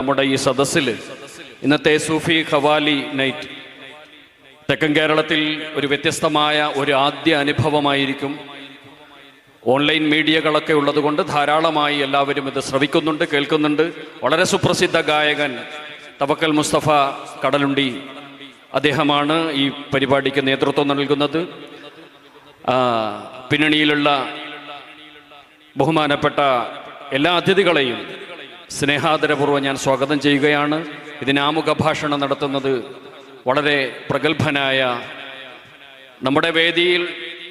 നമ്മുടെ ഈ സദസ്സിൽ ഇന്നത്തെ സൂഫി ഖവാലി നൈറ്റ് തെക്കൻ കേരളത്തിൽ ഒരു വ്യത്യസ്തമായ ഒരു ആദ്യ അനുഭവമായിരിക്കും. ഓൺലൈൻ മീഡിയകളൊക്കെ ഉള്ളതുകൊണ്ട് ധാരാളമായി എല്ലാവരും ഇത് ശ്രവിക്കുന്നുണ്ട്, കേൾക്കുന്നുണ്ട്. വളരെ സുപ്രസിദ്ധ ഗായകൻ തവക്കൽ മുസ്തഫ കടലുണ്ടി അദ്ദേഹമാണ് ഈ പരിപാടിക്ക് നേതൃത്വം നൽകുന്നത്. പിന്നണിയിലുള്ള ബഹുമാനപ്പെട്ട എല്ലാ അതിഥികളെയും സ്നേഹാദരപൂർവ്വം ഞാൻ സ്വാഗതം ചെയ്യുകയാണ്. ഇതിന് ആമുഖ ഭാഷണം നടത്തുന്നത് വളരെ പ്രഗത്ഭനായ, നമ്മുടെ വേദിയിൽ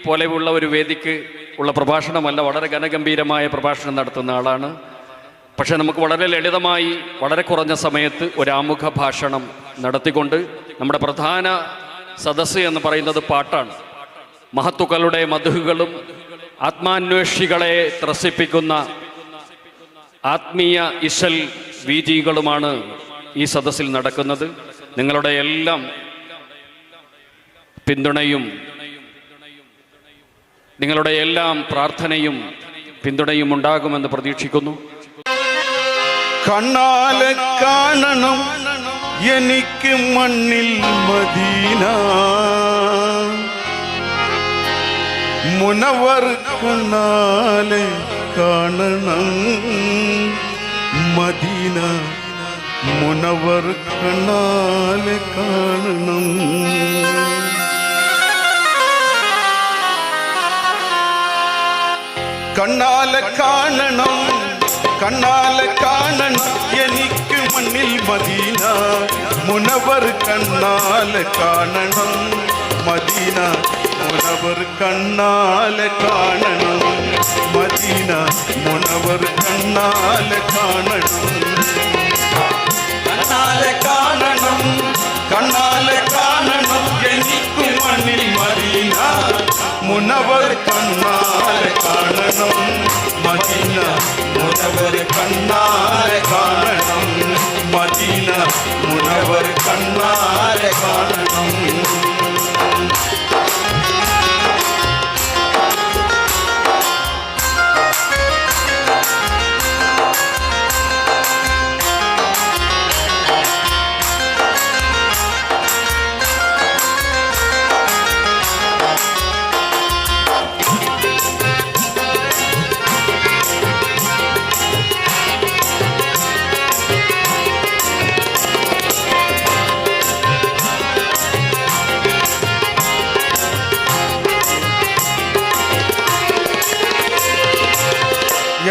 പോലെയുള്ള ഒരു വേദിക്ക് ഉള്ള പ്രഭാഷണമല്ല, വളരെ ഘനഗംഭീരമായ പ്രഭാഷണം നടത്തുന്ന ആളാണ്. പക്ഷെ നമുക്ക് വളരെ ലളിതമായി വളരെ കുറഞ്ഞ സമയത്ത് ഒരു ആമുഖ ഭാഷണം നടത്തിക്കൊണ്ട് നമ്മുടെ പ്രധാന സദസ്സ് എന്ന് പറയുന്നത് പാട്ടാണ്. മഹത്തുക്കളുടെ മദ്ഹുകളും ആത്മാന്വേഷികളെ ത്രസിപ്പിക്കുന്ന ആത്മീയ ഇശൽ വീജികളുമാണ് ഈ സദസ്സിൽ നടക്കുന്നത്. നിങ്ങളുടെ എല്ലാം പിന്തുണയും നിങ്ങളുടെ എല്ലാം പ്രാർത്ഥനയും പിന്തുണയും ഉണ്ടാകുമെന്ന് പ്രതീക്ഷിക്കുന്നു. കണ്ണാലെ കാണണം എനിക്ക് മണ്ണിൽ മദീന, മുനവർ കണ്ണാലെ കാണണം മദീന, മുനവർ കണ്ണാലെ കാണണം. കണ്ണാലെ കാണണം, കണ്ണാലെ കാണണം എനിക്ക് മണ്ണിൽ മദീന, മുനവർ കണ്ണാലെ കാണണം മദീന, മുനവർ കണ്ണാലെ കാണണം മദീന, മുനവർ കണ്ണാലെ കാണണം. കണ്ണാലെ കാണണം, കണ്ണാലെ കാണണം എനിക്ക് മണ്ണിൽ മദീന, മുനവർ കണ്ണാലെ കാണണം മദീന, മുനവർ കണ്ണാലെ കാണണം മദീന, മുനവർ കണ്ണാലെ കാണണം.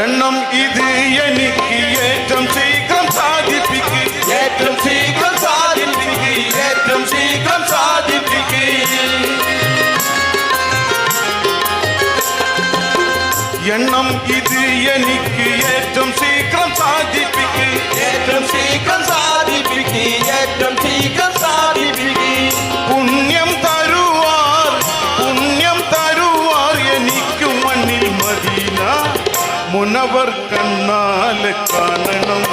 എണ്ണം ഇത് എനിക്ക് ഏറ്റവും ശീഘ്രം സാധിപ്പിക്ക്, ഏറ്റവും ശീഘ്രം സാധിപ്പിക്ക്, ഏറ്റവും ശീഘ്രം സാധിപ്പിക്ക്. എണ്ണം ഇത് എനിക്ക് ഏറ്റവും ശീഘ്രം സാധിപ്പിക്ക്, ഏറ്റവും ശീഘ്രം സാധിപ്പിക്ക്, ഏറ്റവും ശീഘ്രം സാധിപ്പിക്ക്. പുണ്യം തരുവാർ, പുണ്യം തരുവാർ എനിക്ക് മണ്ണിൽ മദീന, മുനവർ കണ്ണാലെ കാണണം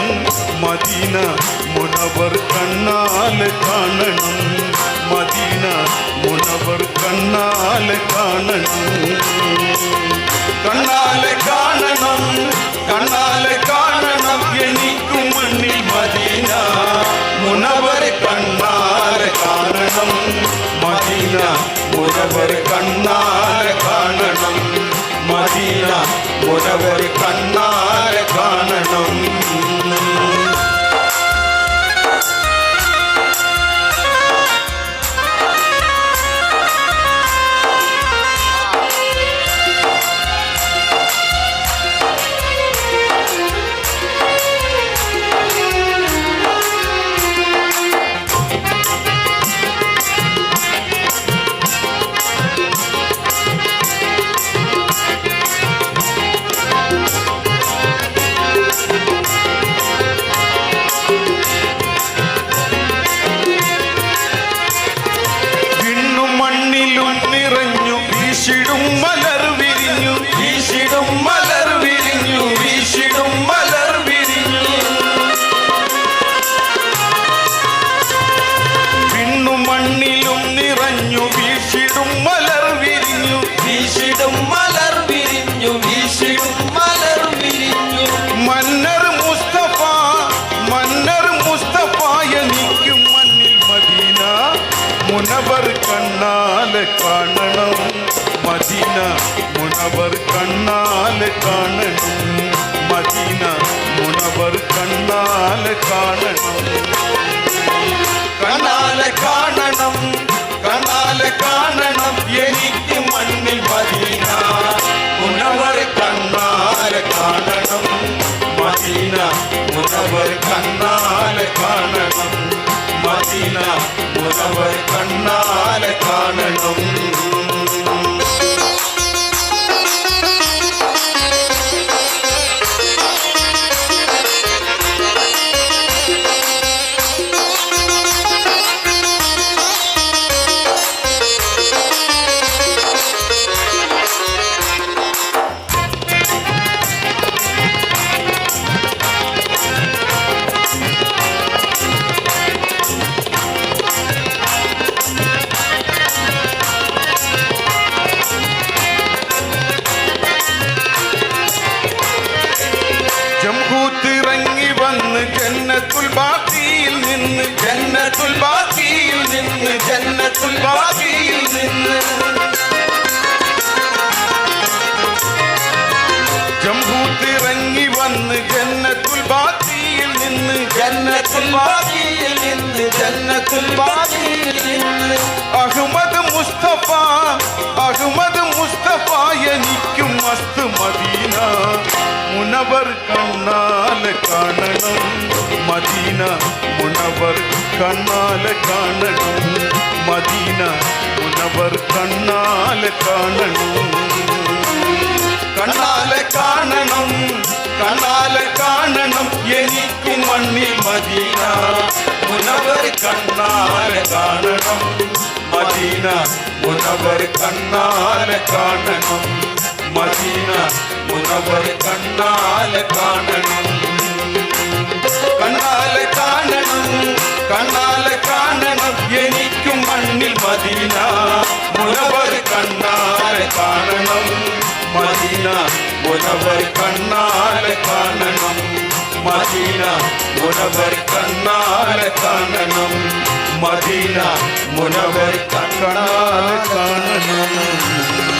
മദീന, മുനവർ കണ്ണാലെ കാണണം മദീന, മുനവർ കണ്ണാലെ കാണണം. കണ്ണാലെ കാണണം, കണ്ണാലെ കാണണം എനിക്ക് മണ്ണിൽ മദീന, മുനവർ കണ്ണാലെ കാണണം മദീന, മുനവർ കണ്ണാലെ കാണണം മദീന, മുനവർ കണ്ണാലെ കാണണം. മന്നർ മുസ്തഫ, മന്നർ മുനവർ കണ്ണാലെ കാണണം മദീന മുനവർ കണ്ണാലെ കാണണം മദീന മുനവർ കണ്ണാലെ കാണണം കണ്ണാലെ കാണണം കണ്ണാലെ കാണണം എനിക്ക് മണ്ണിൽ മദീന മുനവർ കണ്ണാലെ കാണണം മദീന മുനവർ കണ്ണാലെ കാണണം മദീന മുനവർ കണ്ണാലെ കാണണം ജംഹൂത്തിറങ്ങി വന്ന് ജന്നത്തുൽ ബാഖിയിൽ നിന്ന് ജന്നത്തുൽ ബാഖിയിൽ നിന്ന് ജന്നത്തുൽ ബാഖിയിൽ നിന്ന് ജംഹൂത്തിറങ്ങി വന്ന് ജന്നത്തുൽ ബാഖിയിൽ നിന്ന് ജന്നത്തുൽ ബാഖിയിൽ നിന്ന് ജന്നത്തുൽ ബാഖിയിൽ നിന്ന് അഹ്മദ് മുസ്തഫ എനിക്കും മസ്ത് മദീന മുനവർ കണ്ണാലെ കാണണം മദീന മുനവർ കണ്ണാലെ കാണണം മദീന മുനവർ കണ്ണാലെ കാണണം കണ്ണാലെ കാണണം കണ്ണാലെ കാണണം എനിക്ക് മണ്ണിൽ മദീന മുനവർ കണ്ണാലെ കാണണം മദീന മുനവർ കണ്ണാലെ കാണണം മദീന മുനവർ കണ്ണാലെ കാണണം കണ്ണാലെ കാണണം കണ്ണാലെ കാണണം എനിക്കും മണ്ണിൽ മദീന മുനവർ കണ്ണാലെ കാണണം മദീന മുനവർ കണ്ണാലെ കാണണം മദീന മുനവർ കണ്ണാലെ കാണണം മദീന മുനവർ കണ്ണാലെ കാണണം